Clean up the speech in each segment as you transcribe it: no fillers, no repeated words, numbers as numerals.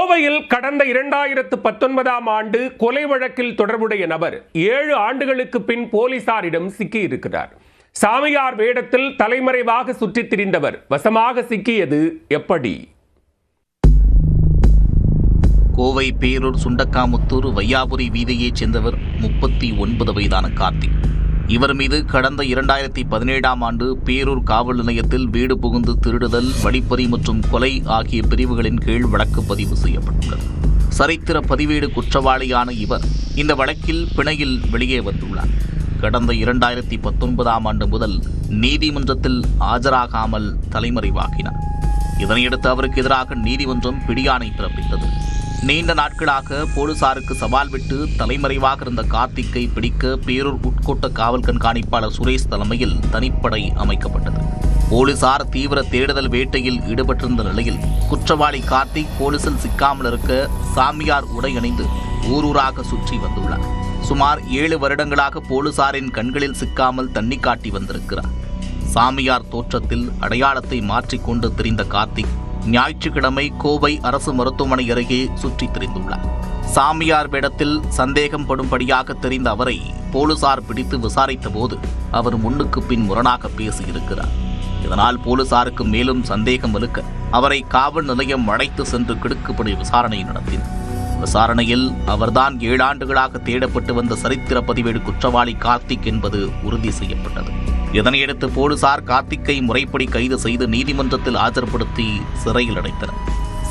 கோவையில் கடந்த 2019ஆம் ஆண்டு கொலை வழக்கில் தொடர்புடைய நபர் 7 ஆண்டுகளுக்கு பின் போலீசாரிடம் சிக்கியிருக்கிறார். சாமியார் வேடத்தில் தலைமறைவாக சுற்றித் திரிந்தவர் வசமாக சிக்கியது எப்படி? கோவை பேரூர் சுண்டக்காமுத்தூர் வையாபுரி வீதியைச் சேர்ந்தவர் 39 வயதான கார்த்திக். இவர் மீது கடந்த 2017ஆம் ஆண்டு பேரூர் காவல் நிலையத்தில் வீடு புகுந்து திருடுதல், வழிப்பறி மற்றும் கொலை ஆகிய பிரிவுகளின் கீழ் வழக்கு பதிவு செய்யப்பட்டுள்ளது. சரித்திர பதிவேடு குற்றவாளியான இவர் இந்த வழக்கில் பிணையில் வெளியே வந்துள்ளார். கடந்த 2019ஆம் ஆண்டு முதல் நீதிமன்றத்தில் ஆஜராகாமல் தலைமறைவாகினார். இதனையடுத்து அவருக்கு எதிராக நீதிமன்றம் பிடியாணை பிறப்பித்தது. நீண்ட நாட்களாக போலீசாருக்கு சவால் விட்டு தலைமறைவாக இருந்த கார்த்திக்கை பிடிக்க பேரூர் உட்கோட்ட காவல் கண்காணிப்பாளர் சுரேஷ் தலைமையில் தனிப்படை அமைக்கப்பட்டது. போலீசார் தீவிர தேடுதல் வேட்டையில் ஈடுபட்டிருந்த நிலையில் குற்றவாளி கார்த்திக் போலீசில் சிக்காமல் இருக்க சாமியார் உடை அணிந்து ஊரூராக சுற்றி வந்துள்ளார். சுமார் 7 வருடங்களாக போலீசாரின் கண்களில் சிக்காமல் தண்ணி காட்டி வந்திருக்கிறார். சாமியார் தோற்றத்தில் அடையாளத்தை மாற்றிக்கொண்டு திரிந்த கார்த்திக் ஞாயிற்றுக்கிழமை கோவை அரசு மருத்துவமனை அருகே சுற்றித் திரிந்துள்ளார். சாமியார் வேடத்தில் சந்தேகம் படும்படியாக தெரிந்த அவரை போலீசார் பிடித்து விசாரித்த போது அவர் முன்னுக்கு பின் முரணாக பேசியிருக்கிறார். இதனால் போலீசாருக்கு மேலும் சந்தேகம் வலுக்க அவரை காவல் நிலையம் அழைத்து சென்று கிடுக்குப்படி விசாரணை நடத்தினர். விசாரணையில் அவர்தான் 7 ஆண்டுகளாக தேடப்பட்டு வந்த சரித்திர பதிவேடு குற்றவாளி கார்த்திக் என்பது உறுதி செய்யப்பட்டது. இதனையடுத்து போலீசார் கார்த்திக்கை முறைப்படி கைது செய்து நீதிமன்றத்தில் ஆஜர்படுத்தி சிறையில் அடைத்தனர்.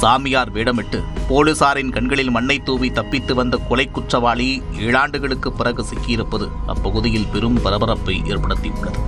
சாமியார் வேடமிட்டு போலீசாரின் கண்களில் மண்ணை தூவி தப்பித்து வந்த கொலை குற்றவாளி 7 ஆண்டுகளுக்கு பிறகு சிக்கியிருப்பது அப்பகுதியில் பெரும் பரபரப்பை ஏற்படுத்தியுள்ளது.